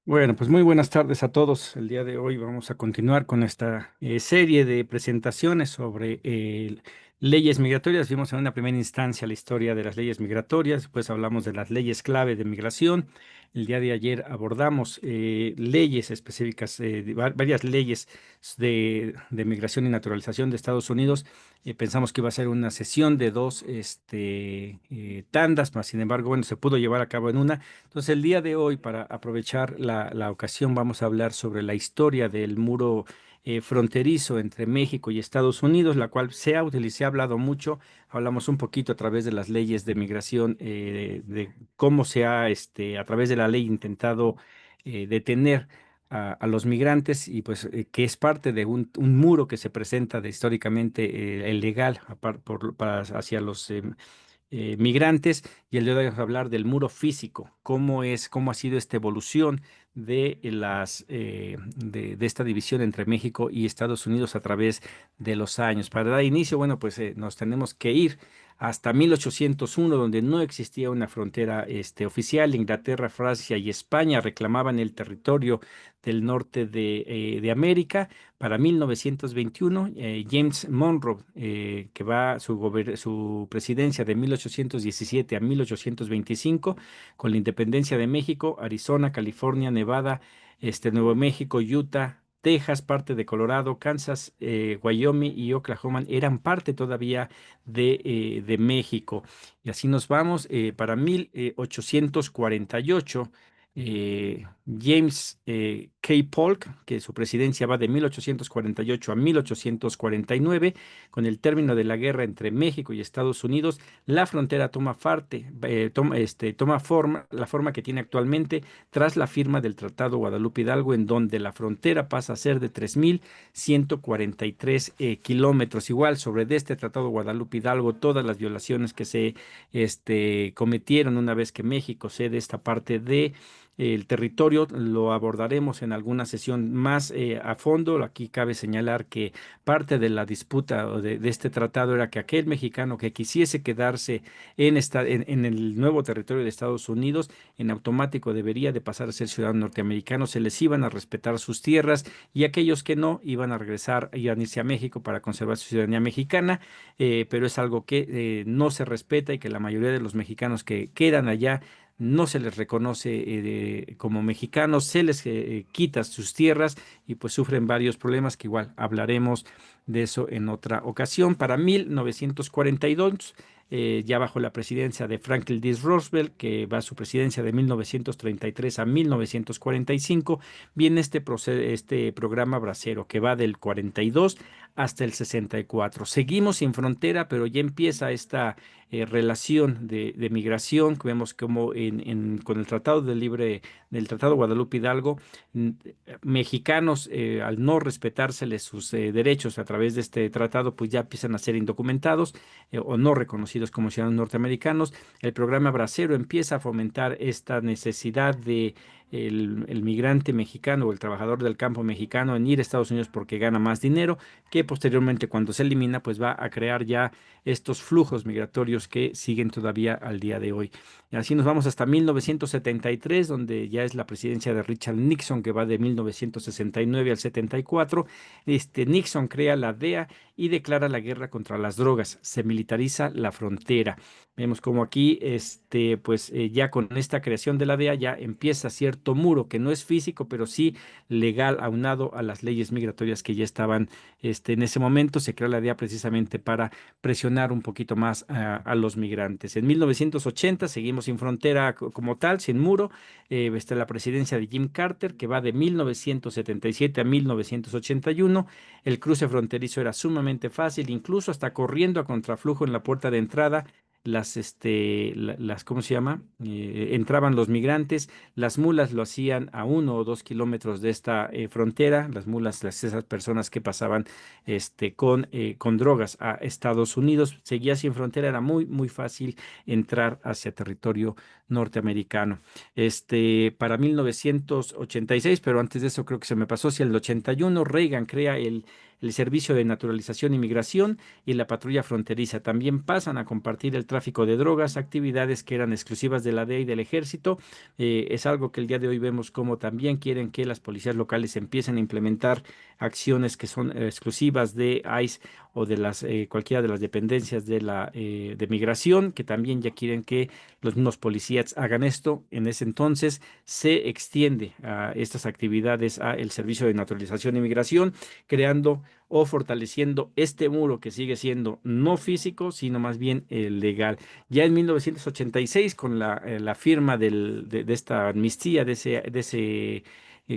Bueno, pues muy buenas tardes a todos. El día de hoy vamos a continuar con esta serie de presentaciones sobre leyes migratorias. Vimos en una primera instancia la historia de las leyes migratorias, después hablamos de las leyes clave de migración. El día de ayer abordamos leyes específicas, varias leyes de migración y naturalización de Estados Unidos. Pensamos que iba a ser una sesión de dos tandas, mas sin embargo, bueno, se pudo llevar a cabo en una. Entonces, el día de hoy, para aprovechar la ocasión, vamos a hablar sobre la historia del muro fronterizo entre México y Estados Unidos, la cual se ha hablado mucho. Hablamos un poquito a través de las leyes de migración, de cómo se ha, a través de la ley, intentado detener a los migrantes y pues que es parte de un muro que se presenta de históricamente ilegal hacia los migrantes. Y el día de hoy vamos a hablar del muro físico, cómo ha sido esta evolución de esta división entre México y Estados Unidos a través de los años. Para dar inicio, bueno, pues nos tenemos que ir hasta 1801, donde no existía una frontera oficial. Inglaterra, Francia y España reclamaban el territorio del norte de América. Para 1921, James Monroe, que va su presidencia de 1817 a 1825, con la independencia de México, Arizona, California, Nevada, Nuevo México, Utah, Texas, parte de Colorado, Kansas, Wyoming y Oklahoma eran parte todavía de México. Y así nos vamos. Para 1848, James K. Polk, que su presidencia va de 1848 a 1849, con el término de la guerra entre México y Estados Unidos, la frontera toma forma, la forma que tiene actualmente tras la firma del Tratado Guadalupe Hidalgo, en donde la frontera pasa a ser de 3.143 kilómetros. Igual, sobre este Tratado Guadalupe Hidalgo, todas las violaciones que se cometieron una vez que México cede esta parte de el territorio, lo abordaremos en alguna sesión más a fondo. Aquí cabe señalar que parte de la disputa o de este tratado era que aquel mexicano que quisiese quedarse en el nuevo territorio de Estados Unidos, en automático debería de pasar a ser ciudadano norteamericano. Se les iban a respetar sus tierras, y aquellos que no iban a regresar, iban a irse a México para conservar su ciudadanía mexicana. Pero es algo que no se respeta, y que la mayoría de los mexicanos que quedan allá no se les reconoce como mexicanos, se les quita sus tierras, y pues sufren varios problemas que igual hablaremos de eso en otra ocasión. Para 1942, ya bajo la presidencia de Franklin D. Roosevelt, que va a su presidencia de 1933 a 1945, viene este programa bracero que va del 42 hasta el 64. Seguimos sin frontera, pero ya empieza esta relación de migración, que vemos como con el del Tratado Guadalupe Hidalgo, mm, mexicanos, al no respetárseles sus derechos a través de este tratado, pues ya empiezan a ser indocumentados o no reconocidos como ciudadanos norteamericanos. El programa Bracero empieza a fomentar esta necesidad de el migrante mexicano o el trabajador del campo mexicano en ir a Estados Unidos porque gana más dinero, que posteriormente, cuando se elimina, pues va a crear ya estos flujos migratorios que siguen todavía al día de hoy. Y así nos vamos hasta 1973, donde ya es la presidencia de Richard Nixon, que va de 1969 al 74. Nixon crea la DEA y declara la guerra contra las drogas. Se militariza la frontera. Vemos como aquí, pues ya con esta creación de la DEA ya empieza cierto muro que no es físico, pero sí legal, aunado a las leyes migratorias que ya estaban, en ese momento. Se creó la DEA precisamente para presionar un poquito más a los migrantes. En 1980 seguimos sin frontera como tal, sin muro. Está la presidencia de Jim Carter, que va de 1977 a 1981. El cruce fronterizo era sumamente fácil, incluso hasta corriendo a contraflujo en la puerta de entrada. ¿Cómo se llama? Entraban los migrantes, las mulas lo hacían a 1 o 2 kilómetros de esta frontera. Las mulas, esas personas que pasaban con drogas a Estados Unidos. Seguía sin frontera, era muy, muy fácil entrar hacia territorio norteamericano. Para 1986, pero antes de eso creo que se me pasó, si el 81, Reagan crea el Servicio de Naturalización y Migración y la patrulla fronteriza. También pasan a compartir el tráfico de drogas, actividades que eran exclusivas de la DEA y del Ejército. Es algo que el día de hoy vemos como también quieren que las policías locales empiecen a implementar acciones que son exclusivas de ICE o de las cualquiera de las dependencias de la de migración, que también ya quieren que los mismos policías hagan esto. En ese entonces se extiende a estas actividades a el Servicio de Naturalización y Migración, creando o fortaleciendo este muro que sigue siendo no físico, sino más bien legal. Ya en 1986, con la firma de esta amnistía, de ese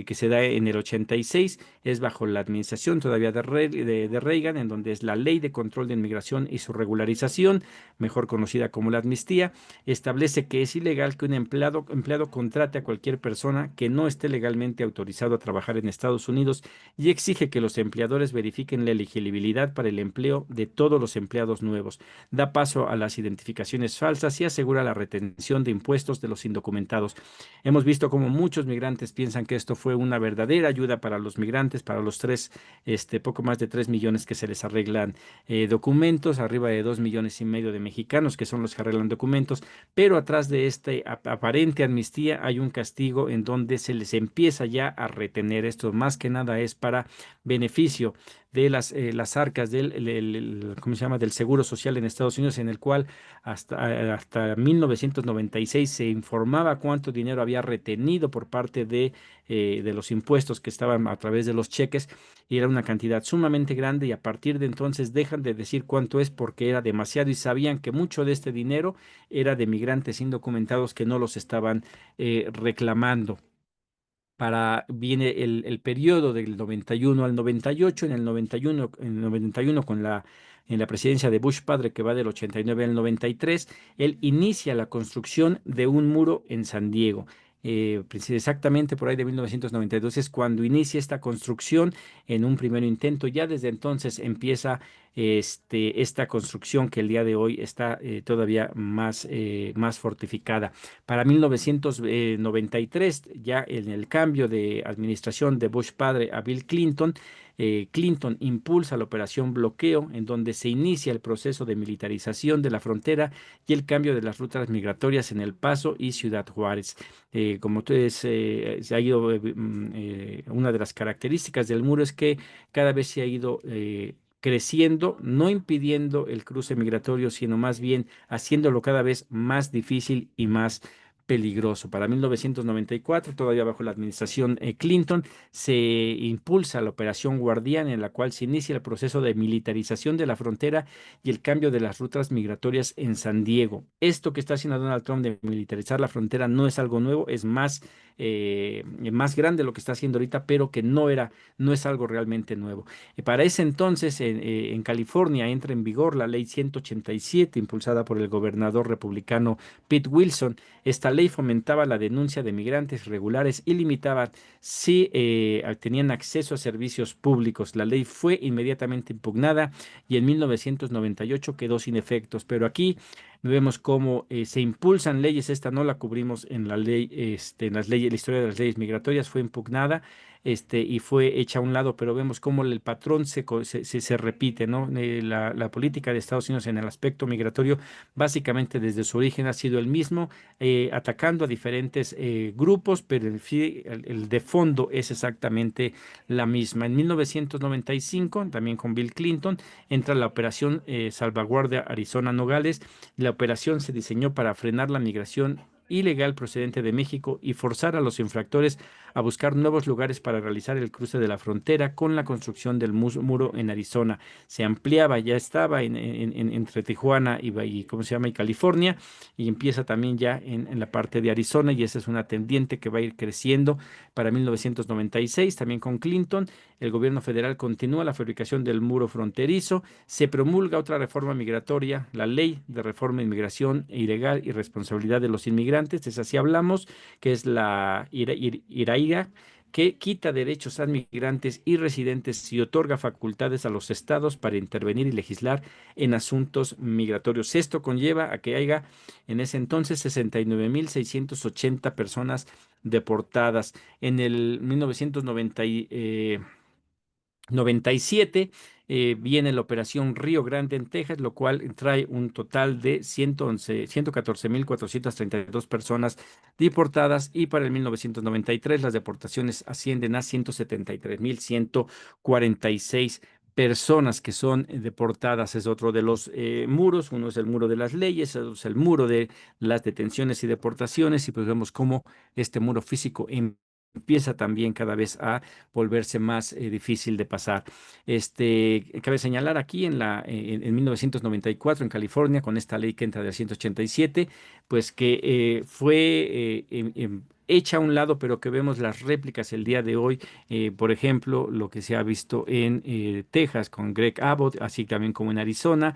que se da en el 86, es bajo la administración todavía de Reagan, en donde es la Ley de Control de Inmigración y su regularización, mejor conocida como la amnistía, establece que es ilegal que un empleado contrate a cualquier persona que no esté legalmente autorizado a trabajar en Estados Unidos y exige que los empleadores verifiquen la elegibilidad para el empleo de todos los empleados nuevos. Da paso a las identificaciones falsas y asegura la retención de impuestos de los indocumentados. Hemos visto cómo muchos migrantes piensan que esto fue una verdadera ayuda para los migrantes, para los poco más de 3 millones que se les arreglan documentos, arriba de 2,5 millones de mexicanos que son los que arreglan documentos, pero atrás de este aparente amnistía hay un castigo en donde se les empieza ya a retener. Esto más que nada es para beneficio de las arcas ¿cómo se llama? Del Seguro Social en Estados Unidos, en el cual hasta 1996 se informaba cuánto dinero había retenido por parte de los impuestos que estaban a través de los cheques, y era una cantidad sumamente grande, y a partir de entonces dejan de decir cuánto es porque era demasiado y sabían que mucho de este dinero era de migrantes indocumentados que no los estaban reclamando. Viene el periodo del 91 al 98. En el 91 en la presidencia de Bush padre, que va del 89 al 93, él inicia la construcción de un muro en San Diego. Exactamente por ahí de 1992 es cuando inicia esta construcción en un primer intento. Ya desde entonces empieza esta construcción que el día de hoy está todavía más fortificada. Para 1993, ya en el cambio de administración de Bush padre a Bill Clinton, Clinton impulsa la operación Bloqueo, en donde se inicia el proceso de militarización de la frontera y el cambio de las rutas migratorias en El Paso y Ciudad Juárez. Como ustedes se ha ido, una de las características del muro es que cada vez se ha ido creciendo, no impidiendo el cruce migratorio, sino más bien haciéndolo cada vez más difícil y más peligroso. Para 1994, todavía bajo la administración Clinton, se impulsa la Operación Guardián, en la cual se inicia el proceso de militarización de la frontera y el cambio de las rutas migratorias en San Diego. Esto que está haciendo Donald Trump de militarizar la frontera no es algo nuevo, es más grande lo que está haciendo ahorita, pero que no es algo realmente nuevo. Para ese entonces, en California entra en vigor la ley 187, impulsada por el gobernador republicano Pete Wilson. Esta ley fomentaba la denuncia de migrantes irregulares y limitaba si tenían acceso a servicios públicos. La ley fue inmediatamente impugnada y en 1998 quedó sin efectos. Pero aquí vemos cómo se impulsan leyes. Esta no la cubrimos en la ley, en las leyes, la historia de las leyes migratorias fue impugnada, y fue hecha a un lado, pero vemos cómo el patrón se repite, ¿no? La política de Estados Unidos en el aspecto migratorio, básicamente desde su origen ha sido el mismo, atacando a diferentes grupos, pero el de fondo es exactamente la misma. En 1995, también con Bill Clinton, entra la operación Salvaguardia Arizona Nogales. La operación se diseñó para frenar la migración ilegal procedente de México y forzar a los infractores a buscar nuevos lugares para realizar el cruce de la frontera. Con la construcción del muro en Arizona se ampliaba, ya estaba entre Tijuana ¿cómo se llama? Y California, y empieza también ya en la parte de Arizona, y esa es una tendiente que va a ir creciendo. Para 1996, también con Clinton, el gobierno federal continúa la fabricación del muro fronterizo. Se promulga otra reforma migratoria, la Ley de Reforma de Inmigración Ilegal y Responsabilidad de los Inmigrantes, es así hablamos, que es la IRAIGA, que quita derechos a migrantes y residentes y otorga facultades a los estados para intervenir y legislar en asuntos migratorios. Esto conlleva a que haya en ese entonces 69,680 personas deportadas. En el 1990 97 viene la operación Río Grande en Texas, lo cual trae un total de 114.432 personas deportadas y para el 1993 las deportaciones ascienden a 173.146 personas que son deportadas. Es otro de los muros, uno es el muro de las leyes, otro es el muro de las detenciones y deportaciones y pues vemos cómo este muro físico empieza también cada vez a volverse más difícil de pasar. Cabe señalar aquí en 1994 en California, con esta ley que entra del 187, pues que fue hecha a un lado, pero que vemos las réplicas el día de hoy, por ejemplo, lo que se ha visto en Texas con Greg Abbott, así también como en Arizona.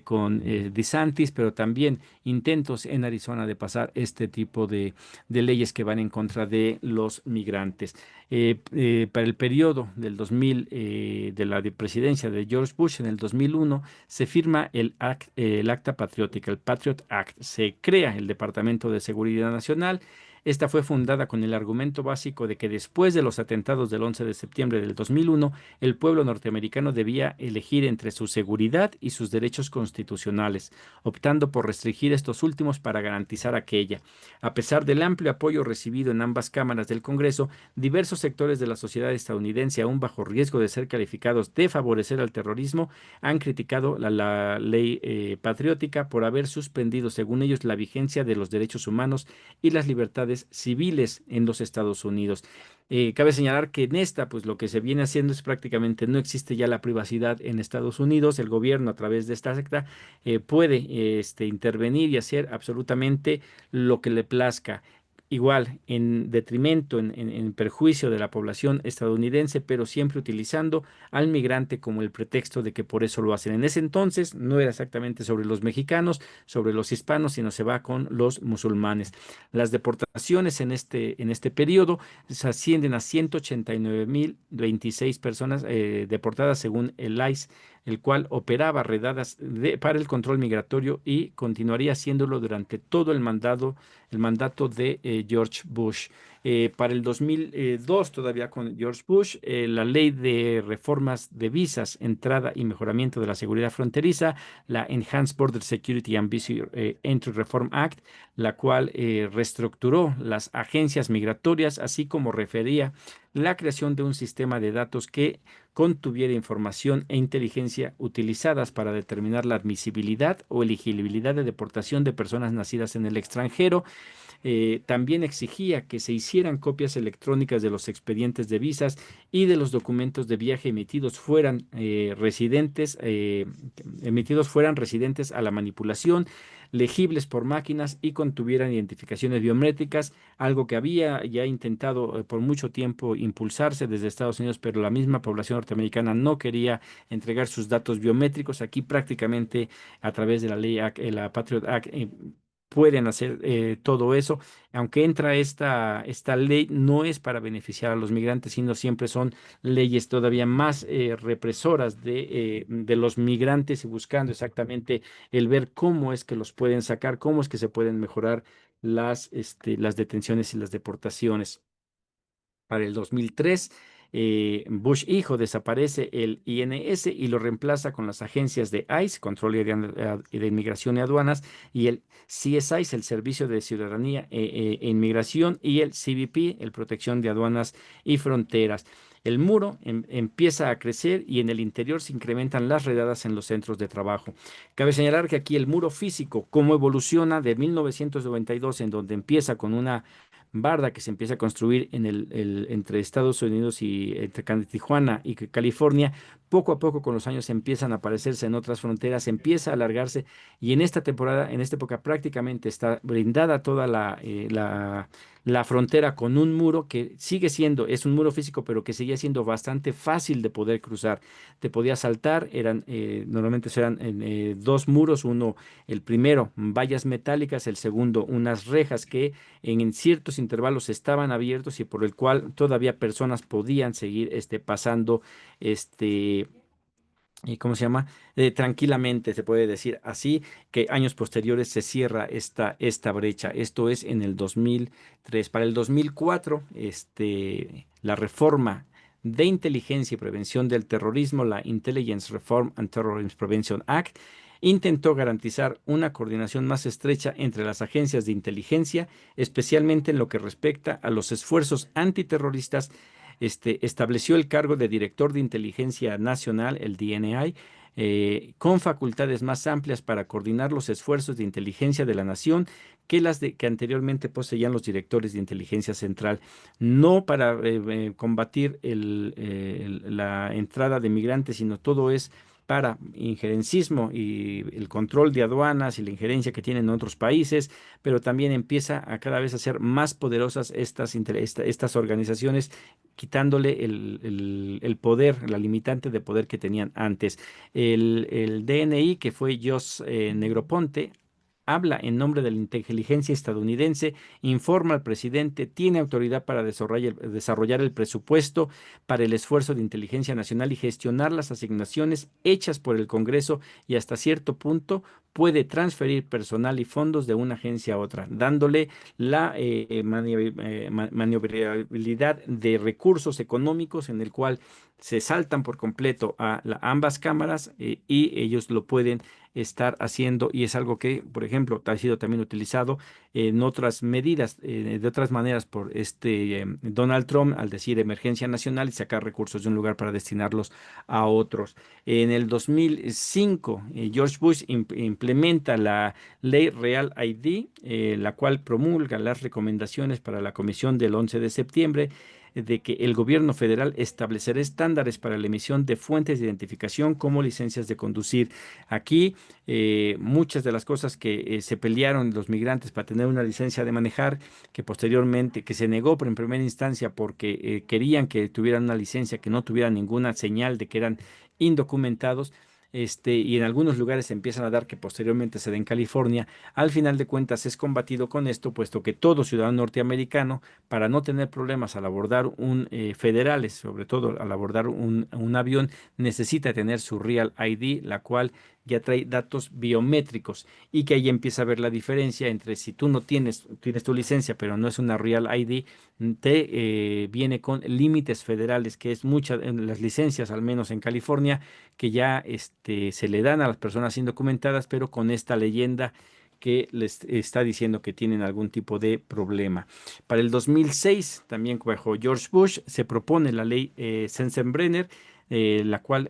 Con DeSantis, pero también intentos en Arizona de pasar este tipo de leyes que van en contra de los migrantes. Para el periodo del 2000, de la presidencia de George Bush en el 2001, se firma el Acta Patriótica, el Patriot Act. Se crea el Departamento de Seguridad Nacional. Esta fue fundada con el argumento básico de que después de los atentados del 11 de septiembre del 2001, el pueblo norteamericano debía elegir entre su seguridad y sus derechos constitucionales, optando por restringir estos últimos para garantizar aquella. A pesar del amplio apoyo recibido en ambas cámaras del Congreso, diversos sectores de la sociedad estadounidense, aún bajo riesgo de ser calificados de favorecer al terrorismo, han criticado la ley patriótica por haber suspendido, según ellos, la vigencia de los derechos humanos y las libertades civiles en los Estados Unidos. Cabe señalar que en esta, pues lo que se viene haciendo es prácticamente no existe ya la privacidad en Estados Unidos. El gobierno, a través de esta secta, puede intervenir y hacer absolutamente lo que le plazca. Igual, en detrimento, en perjuicio de la población estadounidense, pero siempre utilizando al migrante como el pretexto de que por eso lo hacen. En ese entonces no era exactamente sobre los mexicanos, sobre los hispanos, sino se va con los musulmanes. Las deportaciones en este periodo se ascienden a 189.026 personas deportadas según el ICE, el cual operaba redadas para el control migratorio y continuaría haciéndolo durante todo el mandato de George Bush. Para el 2002, todavía con George Bush, la ley de reformas de visas, entrada y mejoramiento de la seguridad fronteriza, la Enhanced Border Security and Visa Entry Reform Act, la cual reestructuró las agencias migratorias, así como refería la creación de un sistema de datos que contuviera información e inteligencia utilizadas para determinar la admisibilidad o elegibilidad de deportación de personas nacidas en el extranjero. También exigía que se hicieran copias electrónicas de los expedientes de visas y de los documentos de viaje emitidos fueran residentes a la manipulación, legibles por máquinas y contuvieran identificaciones biométricas, algo que había ya intentado por mucho tiempo impulsarse desde Estados Unidos, pero la misma población norteamericana no quería entregar sus datos biométricos. Aquí prácticamente a través de la ley, la Patriot Act, pueden hacer todo eso. Aunque entra esta ley, no es para beneficiar a los migrantes, sino siempre son leyes todavía más represoras de los migrantes y buscando exactamente el ver cómo es que los pueden sacar, cómo es que se pueden mejorar las detenciones y las deportaciones. Para el 2003, Bush hijo desaparece el INS y lo reemplaza con las agencias de ICE, Control de Inmigración y Aduanas, y el CSIS, el Servicio de Ciudadanía e Inmigración, y el CBP, el Protección de Aduanas y Fronteras. El muro empieza a crecer y en el interior se incrementan las redadas en los centros de trabajo. Cabe señalar que aquí el muro físico, cómo evoluciona de 1992, en donde empieza con una barda que se empieza a construir entre Estados Unidos y entre Tijuana y California, poco a poco con los años empiezan a aparecerse en otras fronteras, empieza a alargarse y en esta temporada, en esta época prácticamente está brindada toda la frontera con un muro que sigue siendo, es un muro físico, pero que seguía siendo bastante fácil de poder cruzar. Te podías saltar, normalmente eran dos muros, uno, el primero, vallas metálicas, el segundo, unas rejas que en ciertos intervalos estaban abiertos y por el cual todavía personas podían seguir pasando este ¿cómo se llama? Tranquilamente, se puede decir así, que años posteriores se cierra esta brecha. Esto es en el 2003. Para el 2004, la reforma de Inteligencia y Prevención del Terrorismo, la Intelligence Reform and Terrorism Prevention Act, intentó garantizar una coordinación más estrecha entre las agencias de inteligencia, especialmente en lo que respecta a los esfuerzos antiterroristas. Estableció el cargo de Director de Inteligencia Nacional, el DNI, con facultades más amplias para coordinar los esfuerzos de inteligencia de la nación que las que anteriormente poseían los directores de inteligencia central, no para combatir la entrada de migrantes, sino todo es para injerencismo y el control de aduanas y la injerencia que tienen en otros países, pero también empieza a cada vez a ser más poderosas estas organizaciones, quitándole el poder, la limitante de poder que tenían antes. El DNI, que fue Jos Negroponte, habla en nombre de la inteligencia estadounidense, informa al presidente, tiene autoridad para desarrollar el presupuesto para el esfuerzo de inteligencia nacional y gestionar las asignaciones hechas por el Congreso, y hasta cierto punto puede transferir personal y fondos de una agencia a otra, dándole la maniobrabilidad de recursos económicos, en el cual se saltan por completo a ambas cámaras, y ellos lo pueden estar haciendo, y es algo que, por ejemplo, ha sido también utilizado en otras medidas, de otras maneras, por Donald Trump, al decir emergencia nacional y sacar recursos de un lugar para destinarlos a otros. En el 2005, George Bush implementa la Ley Real ID, la cual promulga las recomendaciones para la comisión del 11 de septiembre, de que el gobierno federal establecerá estándares para la emisión de fuentes de identificación como licencias de conducir. Aquí muchas de las cosas que se pelearon los migrantes para tener una licencia de manejar, que posteriormente, que se negó pero en primera instancia porque querían que tuvieran una licencia que no tuviera ninguna señal de que eran indocumentados. Y en algunos lugares se empiezan a dar, que posteriormente se da en California. Al final de cuentas es combatido con esto, puesto que todo ciudadano norteamericano, para no tener problemas al abordar federales, sobre todo al abordar un avión, necesita tener su Real ID, la cual ya trae datos biométricos, y que ahí empieza a ver la diferencia entre si tú no tienes tu licencia, pero no es una Real ID, te viene con límites federales, que es muchas en las licencias, al menos en California, que ya se le dan a las personas indocumentadas, pero con esta leyenda que les está diciendo que tienen algún tipo de problema. Para el 2006, también bajo George Bush, se propone la ley Sensenbrenner, la cual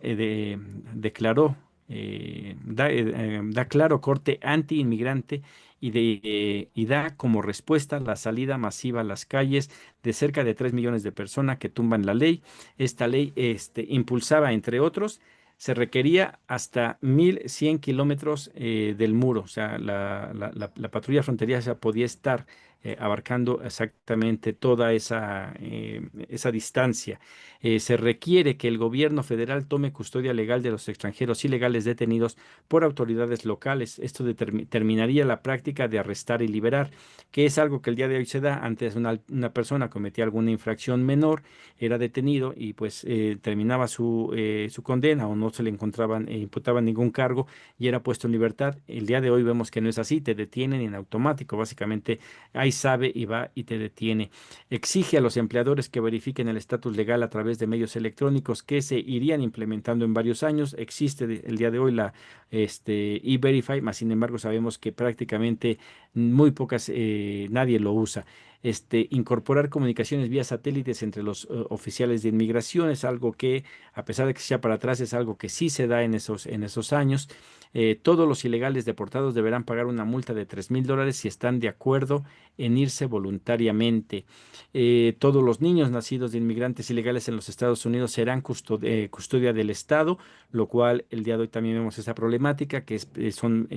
declaró, da claro corte anti-inmigrante, y da como respuesta la salida masiva a las calles de cerca de 3 millones de personas que tumban la ley. Esta ley impulsaba, entre otros, se requería hasta 1.100 kilómetros del muro, o sea, la patrulla fronteriza podía estar abarcando exactamente toda esa distancia. Se requiere que el gobierno federal tome custodia legal de los extranjeros ilegales detenidos por autoridades locales. Esto terminaría la práctica de arrestar y liberar, que es algo que el día de hoy se da. Antes una persona cometía alguna infracción menor, era detenido y pues terminaba su condena, o no se le encontraban, imputaban ningún cargo, y era puesto en libertad. El día de hoy vemos que no es así, te detienen en automático, básicamente ahí sabe y va y te detiene. Exige a los empleadores que verifiquen el estatus legal a través de medios electrónicos, que se irían implementando en varios años. Existe el día de hoy la E-Verify, más sin embargo sabemos que prácticamente muy pocas, nadie lo usa. Incorporar comunicaciones vía satélites entre los oficiales de inmigración es algo que, a pesar de que sea para atrás, es algo que sí se da en esos años. Todos los ilegales deportados deberán pagar una multa de $3,000 si están de acuerdo en irse voluntariamente. Todos los niños nacidos de inmigrantes ilegales en los Estados Unidos serán custodia del Estado, lo cual el día de hoy también vemos esa problemática, que son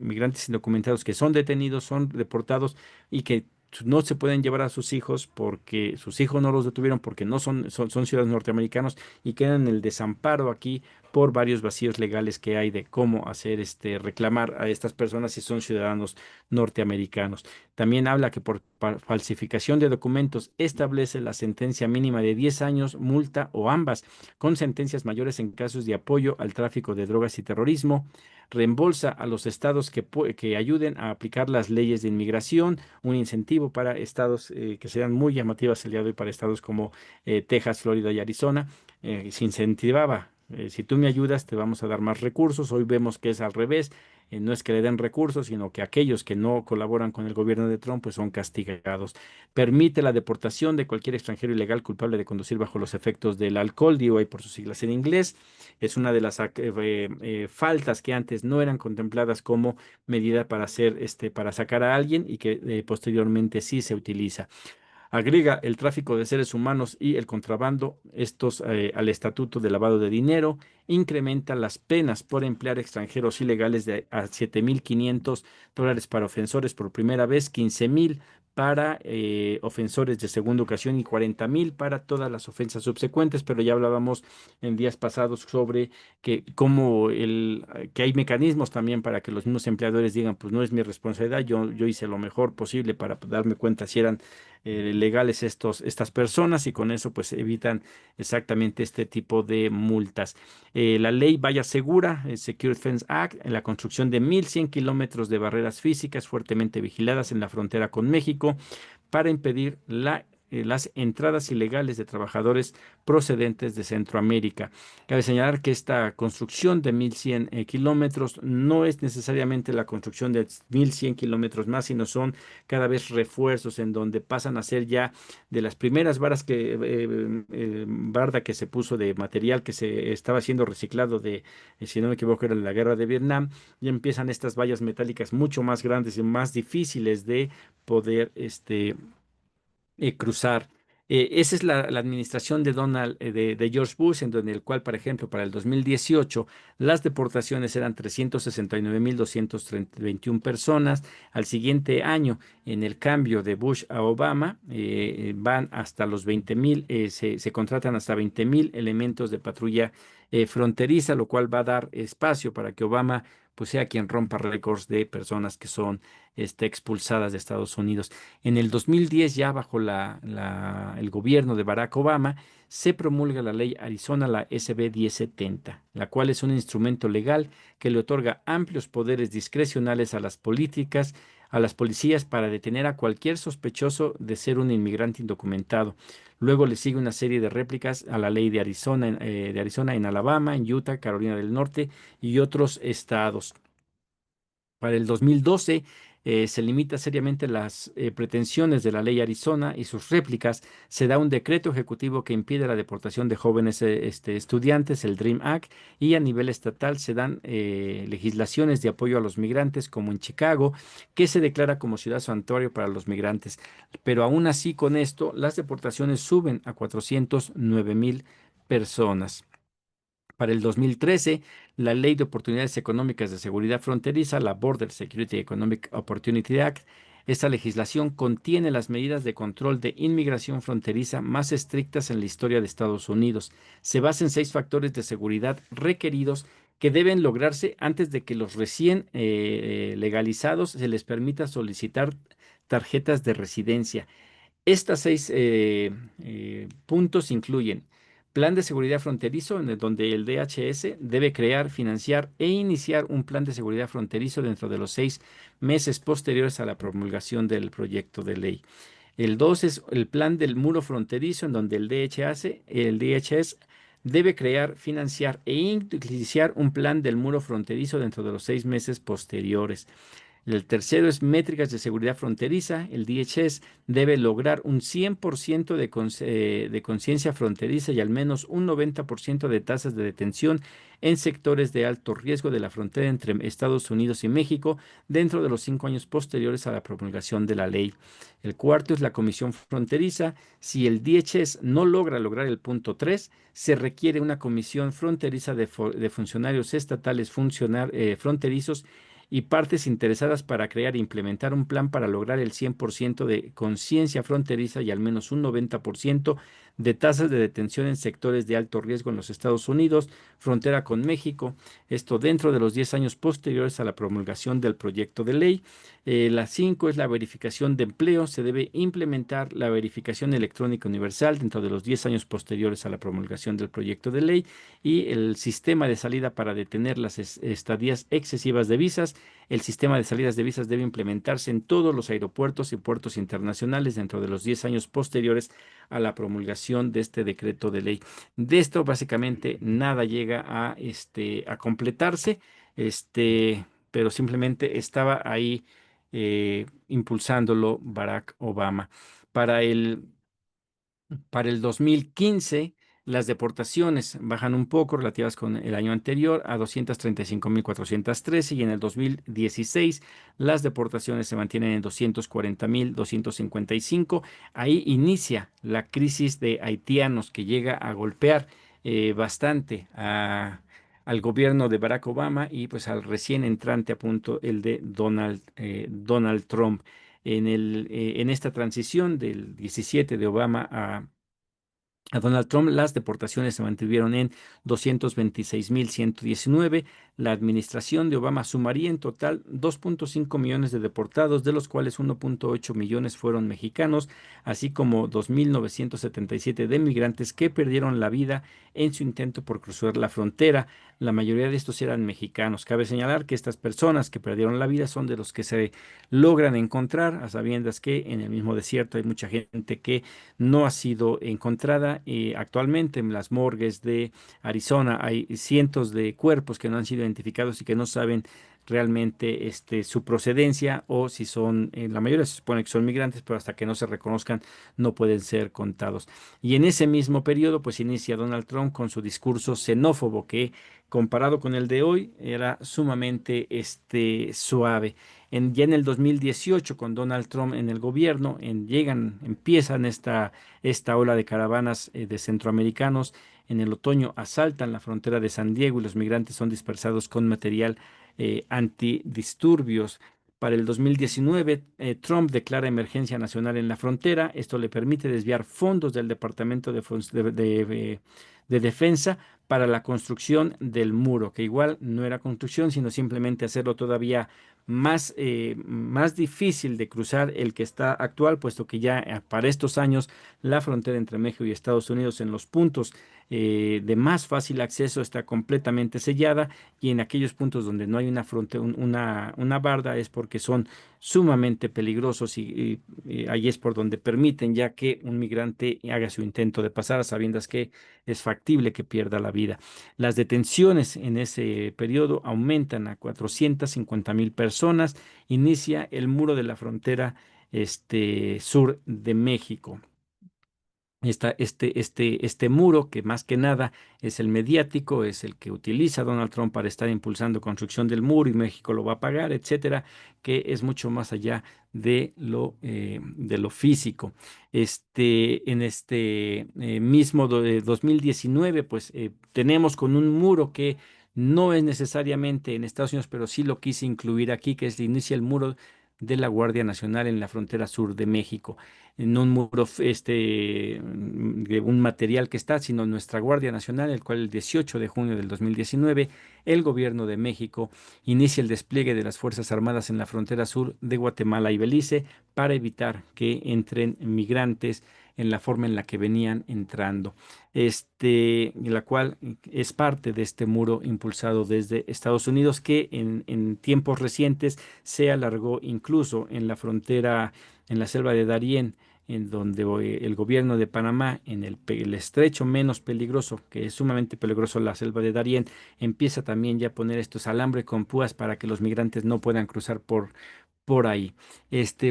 migrantes indocumentados que son detenidos, son deportados, y que no se pueden llevar a sus hijos porque sus hijos no los detuvieron, porque no son ciudadanos norteamericanos, y quedan en el desamparo aquí por varios vacíos legales que hay de cómo hacer reclamar a estas personas si son ciudadanos norteamericanos. También habla que por falsificación de documentos establece la sentencia mínima de 10 años, multa o ambas, con sentencias mayores en casos de apoyo al tráfico de drogas y terrorismo. reembolsa a los estados que ayuden a aplicar las leyes de inmigración, un incentivo para estados que sean muy llamativas el día de hoy para estados como Texas, Florida y Arizona. Se incentivaba. Si tú me ayudas, te vamos a dar más recursos. Hoy vemos que es al revés. No es que le den recursos, sino que aquellos que no colaboran con el gobierno de Trump, pues son castigados. Permite la deportación de cualquier extranjero ilegal culpable de conducir bajo los efectos del alcohol, DUI por sus siglas en inglés. Es una de las faltas que antes no eran contempladas como medida para hacer, para sacar a alguien y que posteriormente sí se utiliza. Agrega el tráfico de seres humanos y el contrabando, estos al estatuto de lavado de dinero, incrementa las penas por emplear extranjeros ilegales de a $7,500 para ofensores por primera vez, 15,000 para ofensores de segunda ocasión y 40,000 para todas las ofensas subsecuentes, pero ya hablábamos en días pasados sobre que hay mecanismos también para que los mismos empleadores digan, pues no es mi responsabilidad, yo hice lo mejor posible para darme cuenta si eran legales estas personas y con eso pues evitan exactamente este tipo de multas. La ley Valla Segura, Secure Fence Act, en la construcción de 1,100 kilómetros de barreras físicas fuertemente vigiladas en la frontera con México para impedir las entradas ilegales de trabajadores procedentes de Centroamérica. Cabe señalar que esta construcción de 1,100 kilómetros no es necesariamente la construcción de 1,100 kilómetros más, sino son cada vez refuerzos en donde pasan a ser ya de las primeras barda que se puso de material que se estaba siendo reciclado si no me equivoco, era de la guerra de Vietnam, y empiezan estas vallas metálicas mucho más grandes y más difíciles de poder cruzar. Esa es la administración de George Bush, en el cual, por ejemplo, para el 2018 las deportaciones eran 369,221 personas. Al siguiente año, en el cambio de Bush a Obama, van hasta los 20,000, se contratan hasta 20,000 elementos de patrulla fronteriza, lo cual va a dar espacio para que Obama pues sea quien rompa récords de personas que son expulsadas de Estados Unidos. En el 2010, ya bajo el gobierno de Barack Obama, se promulga la ley Arizona, la SB 1070, la cual es un instrumento legal que le otorga amplios poderes discrecionales a las policías para detener a cualquier sospechoso de ser un inmigrante indocumentado. Luego le sigue una serie de réplicas a la ley de Arizona en Alabama, en Utah, Carolina del Norte y otros estados. Para el 2012 se limita seriamente las pretensiones de la ley Arizona y sus réplicas. Se da un decreto ejecutivo que impide la deportación de jóvenes estudiantes, el DREAM Act, y a nivel estatal se dan legislaciones de apoyo a los migrantes, como en Chicago, que se declara como ciudad santuario para los migrantes. Pero aún así, con esto, las deportaciones suben a 409,000 personas. Para el 2013, la Ley de Oportunidades Económicas de Seguridad Fronteriza, la Border Security Economic Opportunity Act, esta legislación contiene las medidas de control de inmigración fronteriza más estrictas en la historia de Estados Unidos. Se basa en 6 factores de seguridad requeridos que deben lograrse antes de que los recién legalizados se les permita solicitar tarjetas de residencia. Estas 6 puntos incluyen plan de seguridad fronterizo, donde el DHS debe crear, financiar e iniciar un plan de seguridad fronterizo dentro de los 6 meses posteriores a la promulgación del proyecto de ley. El 2 es el plan del muro fronterizo, en donde el DHS debe crear, financiar e iniciar un plan del muro fronterizo dentro de los 6 meses posteriores. El tercero es métricas de seguridad fronteriza. El DHS debe lograr un 100% de conciencia fronteriza y al menos un 90% de tasas de detención en sectores de alto riesgo de la frontera entre Estados Unidos y México dentro de los 5 años posteriores a la promulgación de la ley. El cuarto es la comisión fronteriza. Si el DHS no lograr el punto 3, se requiere una comisión fronteriza de funcionarios estatales fronterizos y partes interesadas para crear e implementar un plan para lograr el 100% de conciencia fronteriza y al menos un 90% de tasas de detención en sectores de alto riesgo en los Estados Unidos, frontera con México, esto dentro de los 10 años posteriores a la promulgación del proyecto de ley. La 5 es la verificación de empleo. Se debe implementar la verificación electrónica universal dentro de los 10 años posteriores a la promulgación del proyecto de ley y el sistema de salida para detener las estadías excesivas de visas. El sistema de salidas de visas debe implementarse en todos los aeropuertos y puertos internacionales dentro de los 10 años posteriores a la promulgación de este decreto de ley. De esto básicamente nada llega a completarse, pero simplemente estaba ahí impulsándolo Barack Obama. Para el para el 2015, las deportaciones bajan un poco relativas con el año anterior a 235.413 y en el 2016 las deportaciones se mantienen en 240.255. Ahí inicia la crisis de haitianos que llega a golpear bastante al gobierno de Barack Obama y pues al recién entrante a punto el de Donald Trump en esta transición del 17 de Obama a Donald Trump, las deportaciones se mantuvieron en 226.119. La administración de Obama sumaría en total 2.5 millones de deportados, de los cuales 1.8 millones fueron mexicanos, así como 2.977 de migrantes que perdieron la vida en su intento por cruzar la frontera. La mayoría de estos eran mexicanos. Cabe señalar que estas personas que perdieron la vida son de los que se logran encontrar, a sabiendas que en el mismo desierto hay mucha gente que no ha sido encontrada. Actualmente en las morgues de Arizona hay cientos de cuerpos que no han sido identificados y que no saben realmente su procedencia o si son, la mayoría se supone que son migrantes, pero hasta que no se reconozcan no pueden ser contados. Y en ese mismo periodo, pues inicia Donald Trump con su discurso xenófobo que comparado con el de hoy era sumamente suave. Ya en el 2018, con Donald Trump en el gobierno, empiezan esta ola de caravanas de centroamericanos. En el otoño asaltan la frontera de San Diego y los migrantes son dispersados con material antidisturbios. Para el 2019, Trump declara emergencia nacional en la frontera. Esto le permite desviar fondos del Departamento de Defensa para la construcción del muro, que igual no era construcción, sino simplemente hacerlo todavía más difícil de cruzar el que está actual, puesto que ya para estos años la frontera entre México y Estados Unidos en los puntos de más fácil acceso está completamente sellada y en aquellos puntos donde no hay una frontera, una barda es porque son sumamente peligrosos y ahí es por donde permiten ya que un migrante haga su intento de pasar a sabiendas que es factible que pierda la vida. Las detenciones en ese periodo aumentan a 450.000 personas. Inicia el muro de la frontera sur de México. Este muro, que más que nada es el mediático, es el que utiliza Donald Trump para estar impulsando construcción del muro y México lo va a pagar, etcétera, que es mucho más allá de lo físico. En este mismo 2019, pues tenemos con un muro que no es necesariamente en Estados Unidos, pero sí lo quise incluir aquí, que es inicia el muro de la Guardia Nacional en la frontera sur de México en un muro de un material que está, sino nuestra Guardia Nacional, el cual el 18 de junio del 2019, el gobierno de México inicia el despliegue de las Fuerzas Armadas en la frontera sur de Guatemala y Belice para evitar que entren migrantes en la forma en la que venían entrando. La cual es parte de este muro impulsado desde Estados Unidos que en tiempos recientes se alargó incluso en la frontera, en la selva de Darién, en donde el gobierno de Panamá, en el estrecho menos peligroso, que es sumamente peligroso la selva de Darién, empieza también ya a poner estos alambres con púas para que los migrantes no puedan cruzar por ahí.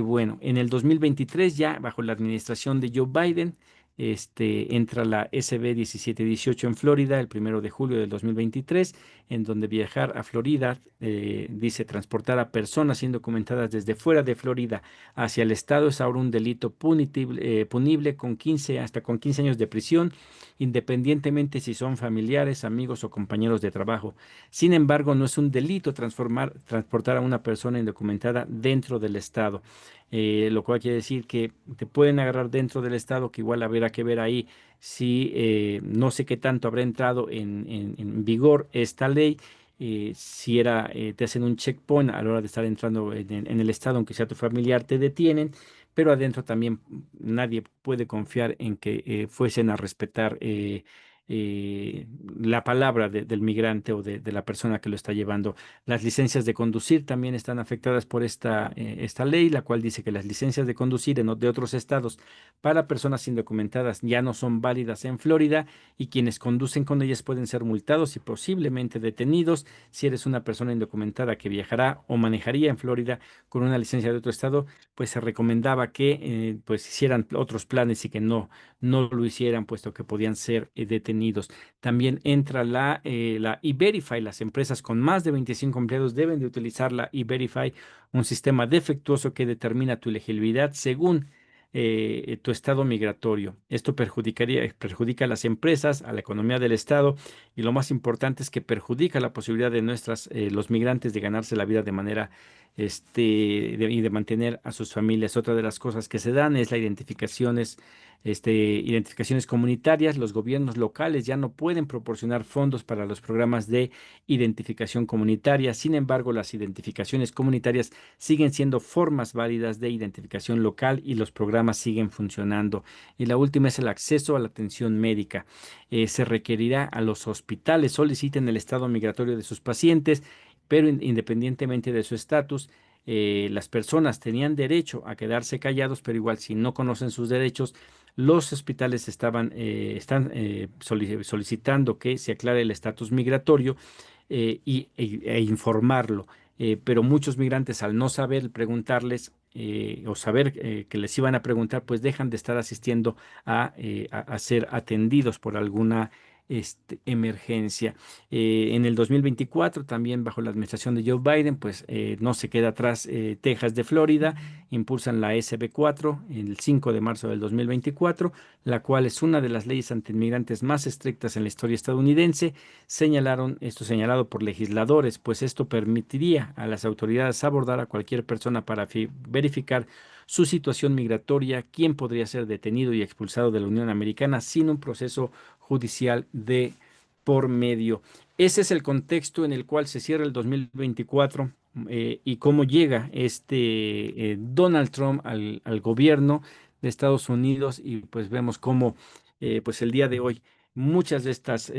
Bueno, en el 2023, ya bajo la administración de Joe Biden, entra la SB 1718 en Florida el 1 de julio del 2023, en donde viajar a Florida, dice, transportar a personas indocumentadas desde fuera de Florida hacia el estado es ahora un delito punible con 15 hasta con 15 años de prisión independientemente si son familiares, amigos o compañeros de trabajo. Sin embargo, no es un delito transportar a una persona indocumentada dentro del estado, lo cual quiere decir que te pueden agarrar dentro del estado, que igual habrá que ver ahí si no sé qué tanto habrá entrado en vigor esta ley. Si era, te hacen un checkpoint a la hora de estar entrando en el estado, aunque sea tu familiar, te detienen, pero adentro también nadie puede confiar en que fuesen a respetar la palabra del migrante o de la persona que lo está llevando. Las licencias de conducir también están afectadas por esta ley, la cual dice que las licencias de conducir de otros estados para personas indocumentadas ya no son válidas en Florida, y quienes conducen con ellas pueden ser multados y posiblemente detenidos. Si eres una persona indocumentada que viajará o manejaría en Florida con una licencia de otro estado, pues se recomendaba que pues hicieran otros planes y que no lo hicieran, puesto que podían ser detenidos. También entra la E-Verify. Las empresas con más de 25 empleados deben de utilizar la E-Verify, un sistema defectuoso que determina tu elegibilidad según tu estado migratorio. Esto perjudica a las empresas, a la economía del estado, y lo más importante es que perjudica la posibilidad de los migrantes de ganarse la vida de manera y de mantener a sus familias. Otra de las cosas que se dan es la identificaciones comunitarias. Los gobiernos locales ya no pueden proporcionar fondos para los programas de identificación comunitaria. Sin embargo, las identificaciones comunitarias siguen siendo formas válidas de identificación local y los programas siguen funcionando. Y la última es el acceso a la atención médica. Se requerirá a los hospitales soliciten el estado migratorio de sus pacientes, pero independientemente de su estatus, las personas tenían derecho a quedarse callados, pero igual si no conocen sus derechos, los hospitales están solicitando que se aclare el estatus migratorio e informarlo. Pero muchos migrantes, al no saber preguntarles o saber que les iban a preguntar, pues dejan de estar asistiendo a ser atendidos por alguna emergencia. En el 2024, también bajo la administración de Joe Biden, pues no se queda atrás Texas de Florida, impulsan la SB 4 el 5 de marzo del 2024, la cual es una de las leyes antiinmigrantes más estrictas en la historia estadounidense. Esto señalado por legisladores, pues esto permitiría a las autoridades abordar a cualquier persona para verificar su situación migratoria, quién podría ser detenido y expulsado de la Unión Americana sin un proceso judicial de por medio. Ese es el contexto en el cual se cierra el 2024, y cómo llega Donald Trump al gobierno de Estados Unidos, y pues vemos cómo pues el día de hoy muchas de estas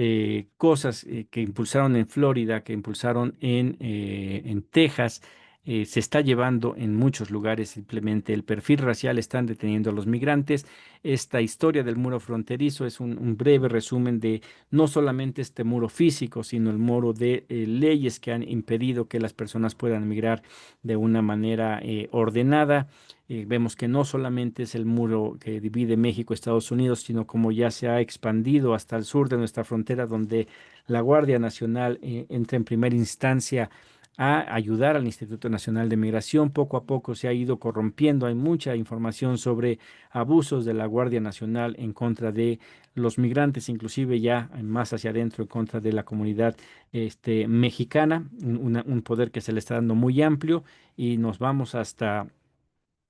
cosas que impulsaron en Florida, que impulsaron en Texas, se está llevando en muchos lugares. Simplemente el perfil racial están deteniendo a los migrantes. Esta historia del muro fronterizo es un breve resumen de no solamente este muro físico, sino el muro de leyes que han impedido que las personas puedan migrar de una manera ordenada. Vemos que no solamente es el muro que divide México, Estados Unidos, sino como ya se ha expandido hasta el sur de nuestra frontera, donde la Guardia Nacional entra en primera instancia a ayudar al Instituto Nacional de Migración. Poco a poco se ha ido corrompiendo. Hay mucha información sobre abusos de la Guardia Nacional en contra de los migrantes, inclusive ya más hacia adentro en contra de la comunidad mexicana, un poder que se le está dando muy amplio, y nos vamos hasta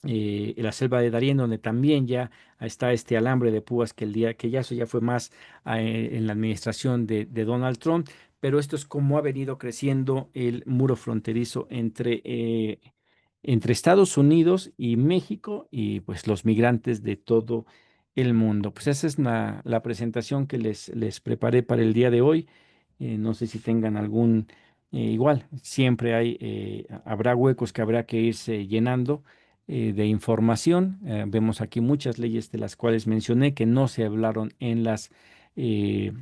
la selva de Darién, donde también ya está este alambre de púas que el día que ya eso ya fue más en la administración de Donald Trump. Pero esto es como ha venido creciendo el muro fronterizo entre Estados Unidos y México, y pues los migrantes de todo el mundo. Pues esa es la presentación que les preparé para el día de hoy. No sé si tengan igual, siempre habrá huecos que habrá que irse llenando de información. Vemos aquí muchas leyes de las cuales mencioné que no se hablaron eh,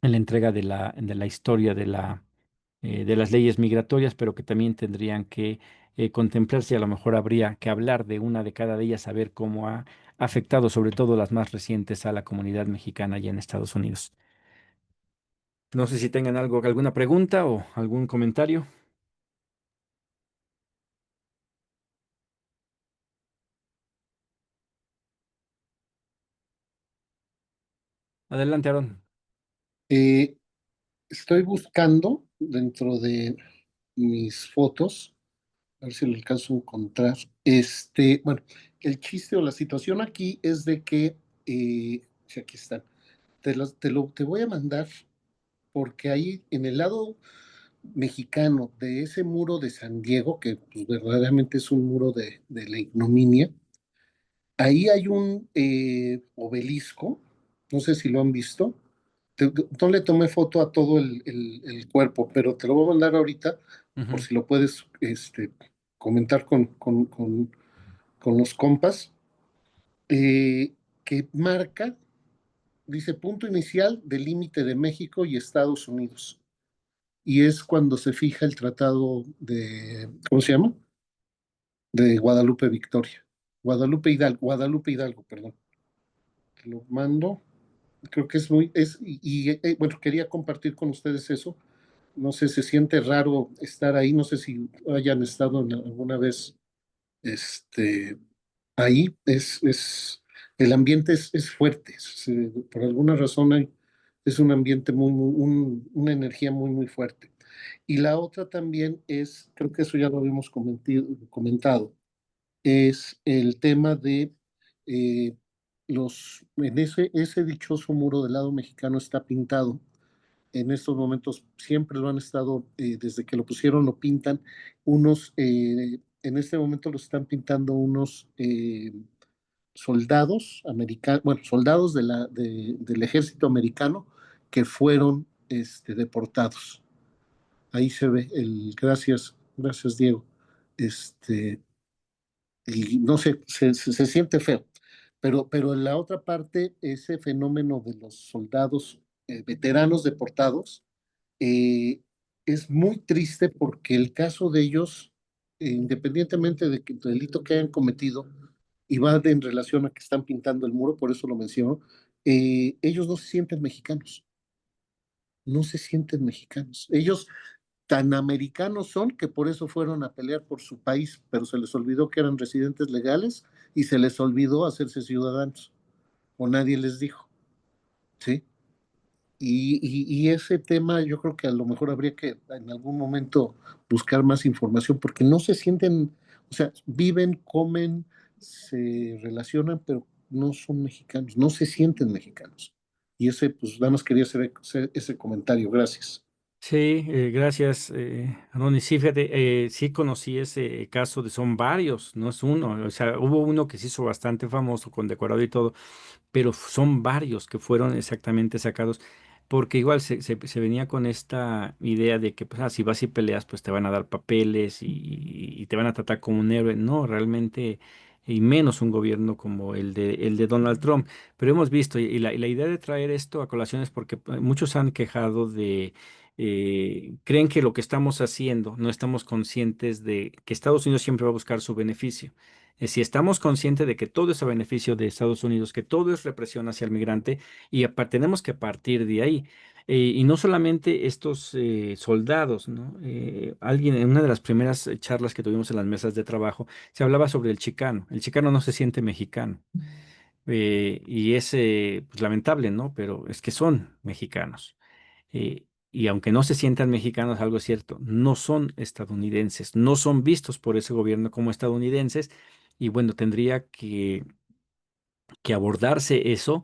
en la entrega de la historia de las leyes migratorias, pero que también tendrían que contemplarse. A lo mejor habría que hablar de una de cada de ellas, a ver cómo ha afectado, sobre todo las más recientes, a la comunidad mexicana allá en Estados Unidos. No sé si tengan alguna pregunta o algún comentario. Adelante, Aaron. Eh, Estoy buscando dentro de mis fotos, a ver si lo alcanzo a encontrar. Bueno, el chiste o la situación aquí es de que, sí, aquí están. Te voy a mandar porque ahí en el lado mexicano de ese muro de San Diego, que pues, verdaderamente es un muro de la ignominia, ahí hay un obelisco, no sé si lo han visto. No le tomé foto a todo el cuerpo, pero te lo voy a mandar ahorita por Ujú, si lo puedes comentar con los compas, que marca, dice punto inicial del límite de México y Estados Unidos. Y es cuando se fija el tratado de, ¿cómo se llama? De Guadalupe Victoria. Guadalupe Hidalgo, perdón. Te lo mando. Creo que es muy, bueno, quería compartir con ustedes eso. No sé, se siente raro estar ahí, no sé si hayan estado alguna vez este, ahí. El ambiente es fuerte, por alguna razón es un ambiente una energía muy fuerte. Y la otra también es, creo que eso ya lo habíamos comentado, es el tema de eh, en ese dichoso muro del lado mexicano está pintado. En estos momentos siempre lo han estado, desde que lo pusieron, lo pintan en este momento lo están pintando unos soldados americanos, bueno, soldados del ejército americano que fueron deportados. Ahí se ve gracias Diego. Este, y no sé, se siente feo. Pero en la otra parte, ese fenómeno de los soldados veteranos deportados eh, es muy triste porque el caso de ellos, independientemente de que el delito que hayan cometido, y va en relación a que están pintando el muro, por eso lo menciono, ellos no se sienten mexicanos, no se sienten mexicanos. Ellos tan americanos son que por eso fueron a pelear por su país, pero se les olvidó que eran residentes legales y se les olvidó hacerse ciudadanos, o nadie les dijo, ¿sí? Y ese tema yo creo que a lo mejor habría que en algún momento buscar más información porque no se sienten, o sea, viven, comen, se relacionan, pero no son mexicanos, no se sienten mexicanos. Y ese, pues nada más quería hacer ese comentario, gracias. sí, gracias, Ronnie. Sí, fíjate, sí conocí ese caso son varios, no es uno. O sea, hubo uno que se hizo bastante famoso, condecorado y todo, pero son varios que fueron exactamente sacados, porque igual se venía con esta idea de que pues, si vas y peleas, pues te van a dar papeles y te van a tratar como un héroe. No, realmente, y menos un gobierno como el de Donald Trump. Pero hemos visto, y la idea de traer esto a colación es porque muchos han quejado creen que lo que estamos haciendo, no estamos conscientes de que Estados Unidos siempre va a buscar su beneficio. Si estamos conscientes de que todo es a beneficio de Estados Unidos, que todo es represión hacia el migrante, y tenemos que partir de ahí. Y no solamente estos soldados, ¿no? Alguien en una de las primeras charlas que tuvimos en las mesas de trabajo, se hablaba sobre el chicano. El chicano no se siente mexicano. Y es pues, lamentable, ¿no? Pero es que son mexicanos. Y aunque no se sientan mexicanos, algo es cierto, no son estadounidenses, no son vistos por ese gobierno como estadounidenses. Y bueno, tendría que abordarse eso.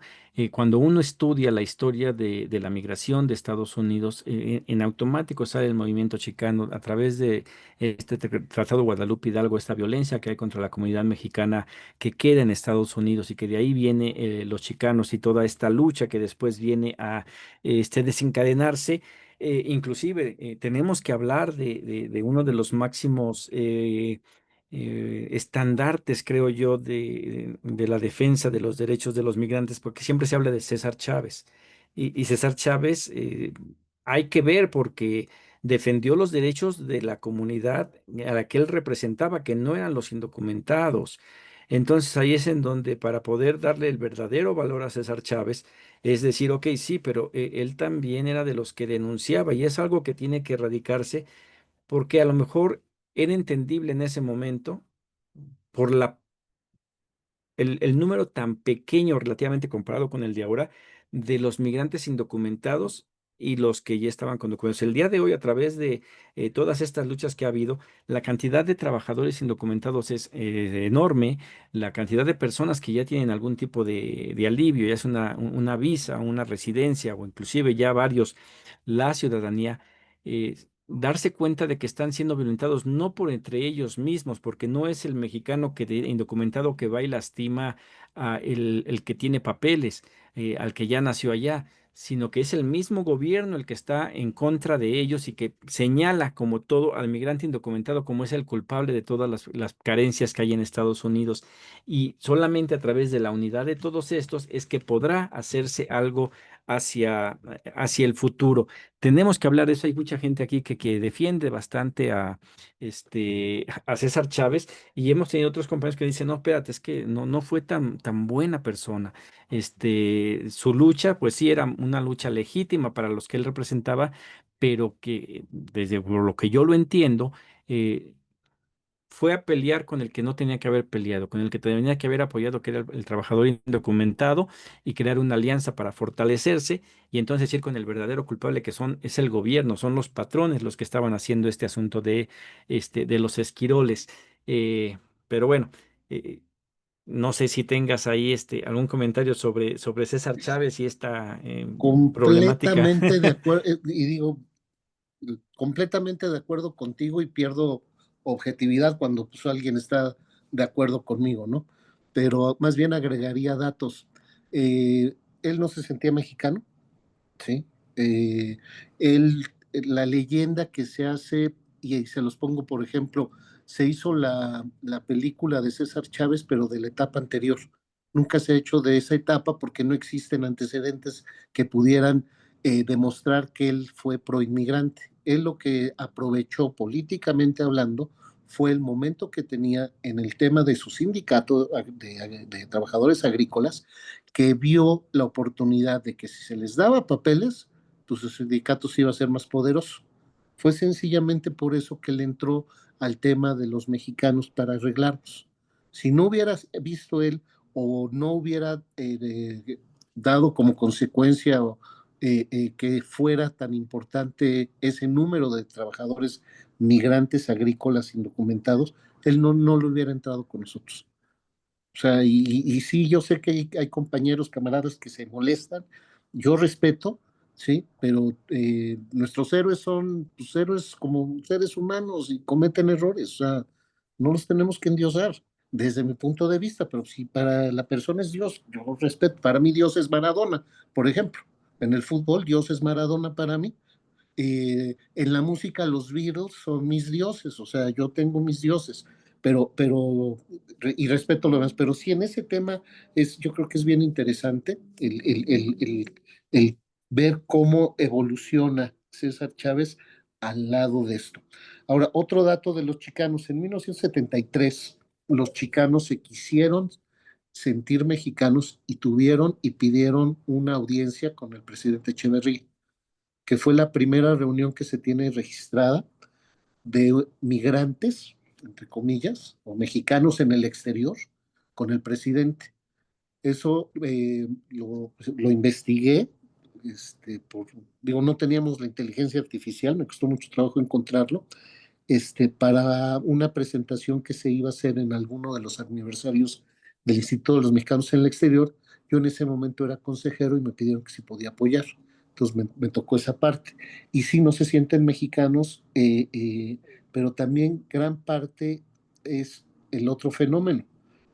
Cuando uno estudia la historia de la migración de Estados Unidos, en automático sale el movimiento chicano a través de este Tratado Guadalupe Hidalgo, esta violencia que hay contra la comunidad mexicana que queda en Estados Unidos y que de ahí viene los chicanos y toda esta lucha que después viene a desencadenarse. Inclusive tenemos que hablar de uno de los máximos estandartes, creo yo, de la defensa de los derechos de los migrantes, porque siempre se habla de César Chávez. Y César Chávez hay que ver porque defendió los derechos de la comunidad a la que él representaba, que no eran los indocumentados. Entonces ahí es en donde para poder darle el verdadero valor a César Chávez, es decir, ok, sí, pero él también era de los que denunciaba y es algo que tiene que erradicarse porque a lo mejor era entendible en ese momento por el número tan pequeño relativamente comparado con el de ahora de los migrantes indocumentados y los que ya estaban con documentos. El día de hoy, a través de todas estas luchas que ha habido, la cantidad de trabajadores indocumentados es enorme, la cantidad de personas que ya tienen algún tipo de alivio, ya es una visa, una residencia o inclusive ya varios, la ciudadanía. Darse cuenta de que están siendo violentados no por entre ellos mismos, porque no es el mexicano indocumentado que va y lastima a el que tiene papeles, al que ya nació allá, sino que es el mismo gobierno el que está en contra de ellos y que señala como todo al migrante indocumentado como es el culpable de todas las carencias que hay en Estados Unidos. Y solamente a través de la unidad de todos estos es que podrá hacerse algo hacia el futuro. Tenemos que hablar de eso. Hay mucha gente aquí que defiende bastante a César Chávez y hemos tenido otros compañeros que dicen, no, espérate, es que no fue tan buena persona. Su lucha, pues sí, era una lucha legítima para los que él representaba, pero que desde por lo que yo lo entiendo, eh, fue a pelear con el que no tenía que haber peleado, con el que tenía que haber apoyado, que era el trabajador indocumentado, y crear una alianza para fortalecerse, y entonces ir con el verdadero culpable es el gobierno, son los patrones los que estaban haciendo este asunto de los esquiroles. Pero bueno, eh, no sé si tengas ahí algún comentario sobre César Chávez y esta problemática. Completamente de acuerdo, y digo, completamente de acuerdo contigo y pierdo objetividad cuando pues, alguien está de acuerdo conmigo, ¿no? Pero más bien agregaría datos. Él no se sentía mexicano, ¿sí? Eh, él, la leyenda que se hace, y se los pongo por ejemplo, se hizo la película de César Chávez, pero de la etapa anterior. Nunca se ha hecho de esa etapa porque no existen antecedentes que pudieran demostrar que él fue proinmigrante. Él lo que aprovechó políticamente hablando fue el momento que tenía en el tema de su sindicato de trabajadores agrícolas, que vio la oportunidad de que si se les daba papeles, pues su sindicato se iba a ser más poderoso. Fue sencillamente por eso que él entró al tema de los mexicanos para arreglarlos. Si no hubiera visto él o no hubiera dado como consecuencia que fuera tan importante ese número de trabajadores migrantes agrícolas indocumentados, él no lo hubiera entrado con nosotros. O sea, y sí, yo sé que hay compañeros, camaradas que se molestan, yo respeto, sí, pero nuestros héroes son pues, héroes como seres humanos y cometen errores, o sea, no los tenemos que endiosar desde mi punto de vista, pero si para la persona es Dios, yo lo respeto, para mí Dios es Maradona, por ejemplo, en el fútbol Dios es Maradona para mí, en la música los Beatles son mis dioses, o sea, yo tengo mis dioses, y respeto lo demás, pero sí en ese tema yo creo que es bien interesante el ver cómo evoluciona César Chávez al lado de esto. Ahora, otro dato de los chicanos, en 1973 los chicanos se quisieron sentir mexicanos y tuvieron y pidieron una audiencia con el presidente Echeverría, que fue la primera reunión que se tiene registrada de migrantes, entre comillas, o mexicanos en el exterior, con el presidente. Eso lo investigué, digo, no teníamos la inteligencia artificial, me costó mucho trabajo encontrarlo, para una presentación que se iba a hacer en alguno de los aniversarios del Instituto de los Mexicanos en el Exterior. Yo en ese momento era consejero y me pidieron que si podía apoyar. Entonces me tocó esa parte. Y sí, no se sienten mexicanos, pero también gran parte es el otro fenómeno,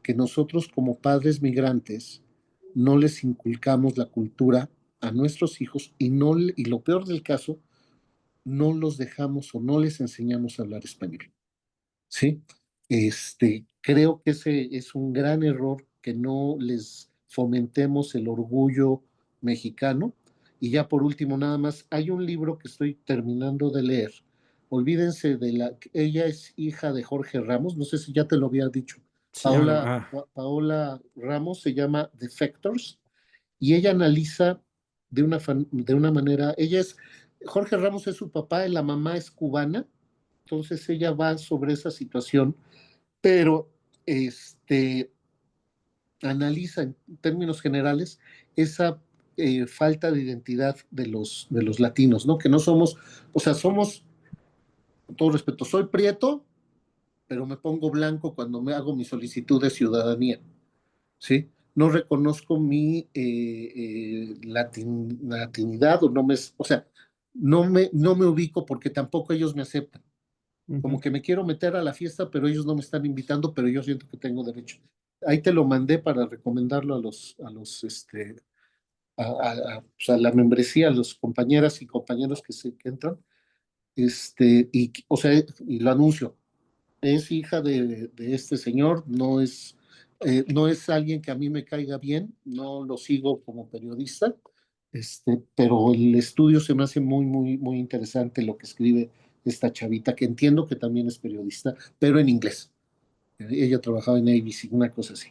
que nosotros como padres migrantes no les inculcamos la cultura a nuestros hijos y lo peor del caso, no los dejamos o no les enseñamos a hablar español. ¿Sí? Creo que ese es un gran error que no les fomentemos el orgullo mexicano. Y ya por último, nada más, hay un libro que estoy terminando de leer. Olvídense ella es hija de Jorge Ramos, no sé si ya te lo había dicho. Sí, Paola Ramos se llama Defectors y ella analiza de una manera, Jorge Ramos es su papá y la mamá es cubana, entonces ella va sobre esa situación, pero este, analiza en términos generales esa falta de identidad de los latinos, ¿no? Que no somos, o sea, somos, con todo respeto, soy prieto, pero me pongo blanco cuando me hago mi solicitud de ciudadanía, ¿sí? No reconozco mi latinidad o no me, o sea, no me ubico porque tampoco ellos me aceptan. Ujú. Como que me quiero meter a la fiesta, pero ellos no me están invitando, pero yo siento que tengo derecho. Ahí te lo mandé para recomendarlo pues, a la membresía, a los compañeras y compañeros que entran, o sea, y lo anuncio, es hija de este señor, no es alguien que a mí me caiga bien, no lo sigo como periodista, pero el estudio se me hace muy interesante lo que escribe esta chavita, que entiendo que también es periodista, pero en inglés. Ella trabajaba en ABC, una cosa así.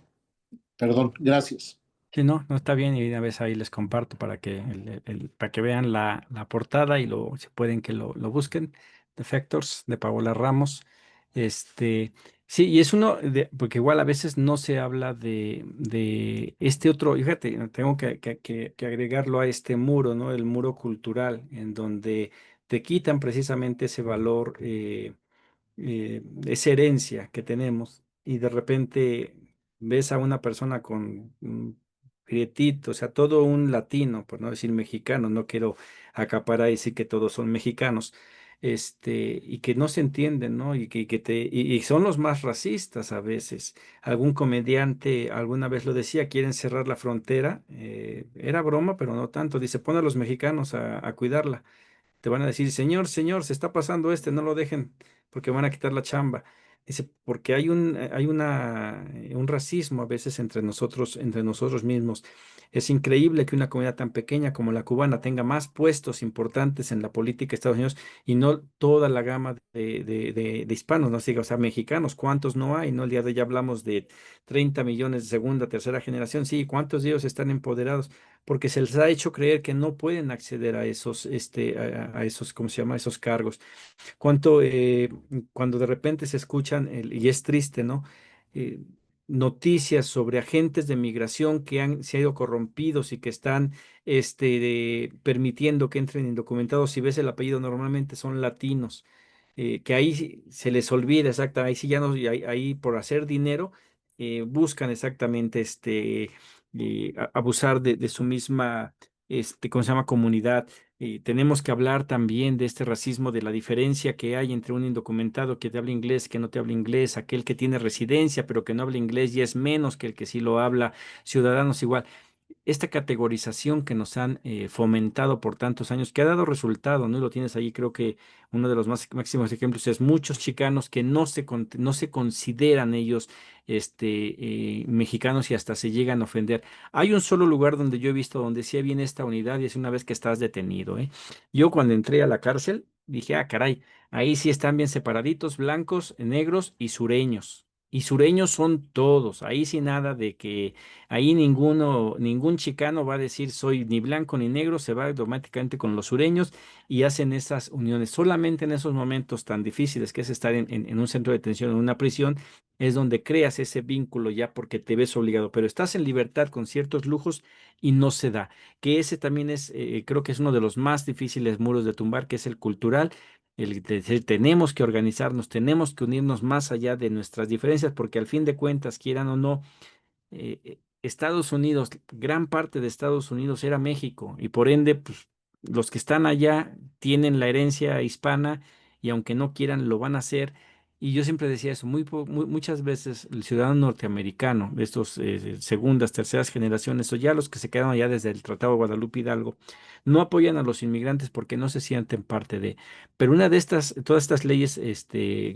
Perdón, gracias. Sí, no, no está bien y una vez ahí les comparto para que, para que vean la portada y si pueden que lo busquen. Defectors de Paola Ramos. Sí, y es uno, porque igual a veces no se habla de este otro, fíjate, tengo que agregarlo a este muro, ¿no? El muro cultural, en donde te quitan precisamente ese valor. Esa herencia que tenemos y de repente ves a una persona con un prietito, o sea, todo un latino, por no decir mexicano, no quiero acaparar y decir que todos son mexicanos, y que no se entienden, ¿no? Y son los más racistas a veces. Algún comediante alguna vez lo decía, quieren cerrar la frontera, era broma, pero no tanto, dice, pon a los mexicanos a cuidarla. Te van a decir, señor, señor, se está pasando no lo dejen porque van a quitar la chamba. Dice, porque un racismo a veces entre nosotros mismos. Es increíble que una comunidad tan pequeña como la cubana tenga más puestos importantes en la política de Estados Unidos y no toda la gama de hispanos, no siga, o sea, mexicanos, ¿cuántos no hay? ¿No? El día de hoy ya hablamos de 30 millones de segunda, tercera generación, sí, ¿cuántos de ellos están empoderados? Porque se les ha hecho creer que no pueden acceder a esos, a esos, ¿cómo se llama? Esos cargos. Cuando de repente se escuchan, y es triste, ¿no? Eh, Noticias sobre agentes de migración que se han ido corrompidos y que están, permitiendo que entren indocumentados. Si ves el apellido, normalmente son latinos. Que ahí se les olvida exactamente, ahí sí ya no, ahí por hacer dinero, buscan exactamente abusar de su misma, ¿cómo se llama? Comunidad. Tenemos que hablar también de este racismo, de la diferencia que hay entre un indocumentado que te habla inglés, que no te habla inglés, aquel que tiene residencia pero que no habla inglés y es menos que el que sí lo habla, ciudadanos igual. Esta categorización que nos han fomentado por tantos años, que ha dado resultado, ¿no? Y lo tienes ahí, creo que uno de los máximos ejemplos es muchos chicanos que no se consideran ellos mexicanos y hasta se llegan a ofender. Hay un solo lugar donde yo he visto donde sí viene esta unidad y es una vez que estás detenido, ¿eh? Yo cuando entré a la cárcel dije, ah, caray, ahí sí están bien separaditos, blancos, negros y sureños. Y sureños son todos, ahí sí nada de que ahí ningún chicano va a decir soy ni blanco ni negro, se va automáticamente con los sureños y hacen esas uniones. Solamente en esos momentos tan difíciles que es estar en un centro de detención, en una prisión, es donde creas ese vínculo ya porque te ves obligado, pero estás en libertad con ciertos lujos y no se da. Que ese también creo que es uno de los más difíciles muros de tumbar, que es el cultural. El de decir, tenemos que organizarnos, tenemos que unirnos más allá de nuestras diferencias, porque al fin de cuentas, quieran o no, Estados Unidos, gran parte de Estados Unidos era México y por ende, pues, los que están allá tienen la herencia hispana y aunque no quieran, lo van a hacer. Y yo siempre decía eso, muchas veces el ciudadano norteamericano, de estos segundas, terceras generaciones, o ya los que se quedaron allá desde el Tratado de Guadalupe Hidalgo, no apoyan a los inmigrantes porque no se sienten parte de. Pero una de todas estas leyes,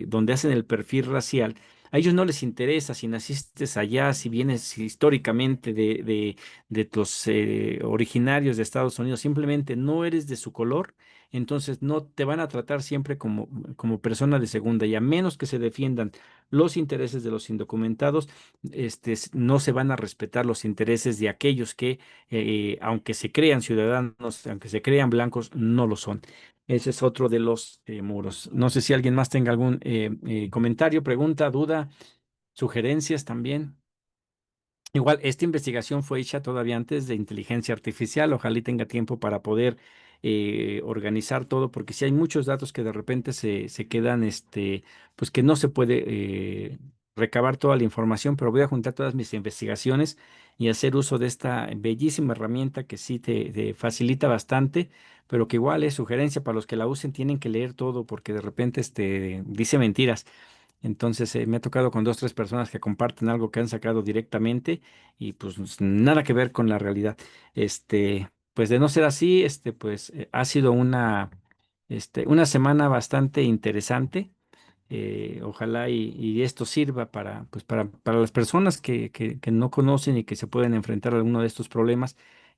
donde hacen el perfil racial, a ellos no les interesa si naciste allá, si vienes históricamente de los originarios de Estados Unidos, simplemente no eres de su color, entonces no te van a tratar siempre como persona de segunda y a menos que se defiendan los intereses de los indocumentados, no se van a respetar los intereses de aquellos que, aunque se crean ciudadanos, aunque se crean blancos, no lo son. Ese es otro de los muros. No sé si alguien más tenga algún comentario, pregunta, duda, sugerencias también. Igual, esta investigación fue hecha todavía antes de inteligencia artificial. Ojalá y tenga tiempo para poder organizar todo, porque si hay muchos datos que de repente se quedan, pues que no se puede recabar toda la información, pero voy a juntar todas mis investigaciones y hacer uso de esta bellísima herramienta que sí te facilita bastante, pero que igual es sugerencia para los que la usen, tienen que leer todo, porque de repente dice mentiras. Entonces, me ha tocado con dos, tres personas que comparten algo que han sacado directamente y pues nada que ver con la realidad. Pues de no ser así, pues ha sido una semana bastante interesante. Ojalá y esto sirva pues para las personas que no conocen y que se pueden enfrentar a alguno de estos problemas.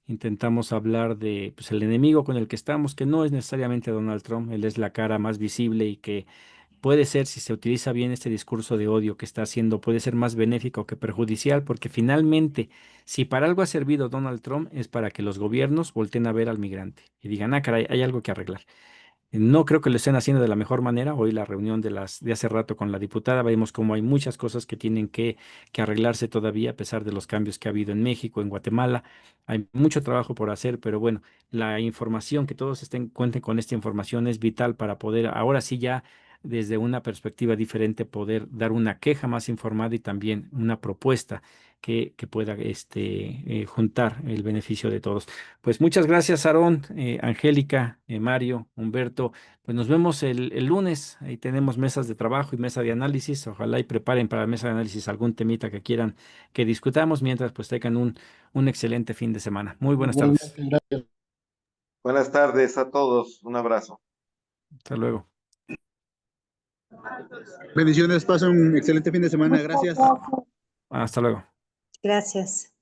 Intentamos hablar de pues, el enemigo con el que estamos, que no es necesariamente Donald Trump, él es la cara más visible y que puede ser, si se utiliza bien este discurso de odio que está haciendo, puede ser más benéfico que perjudicial, porque finalmente, si para algo ha servido Donald Trump, es para que los gobiernos volteen a ver al migrante y digan, ah, caray, hay algo que arreglar. No creo que lo estén haciendo de la mejor manera. Hoy la reunión de hace rato con la diputada, vemos cómo hay muchas cosas que tienen que arreglarse todavía, a pesar de los cambios que ha habido en México, en Guatemala. Hay mucho trabajo por hacer, pero bueno, la información, que todos cuenten con esta información es vital para poder, ahora sí ya desde una perspectiva diferente, poder dar una queja más informada y también una propuesta que pueda juntar el beneficio de todos. Pues muchas gracias, Aarón, Angélica, Mario, Humberto. Pues nos vemos el lunes. Ahí tenemos mesas de trabajo y mesa de análisis. Ojalá y preparen para la mesa de análisis algún temita que quieran que discutamos, mientras pues tengan un excelente fin de semana. Muy buenas tardes. Igualmente, gracias. Buenas tardes a todos, un abrazo. Hasta luego. Bendiciones, pasen un excelente fin de semana. Gracias. Hasta luego. Gracias.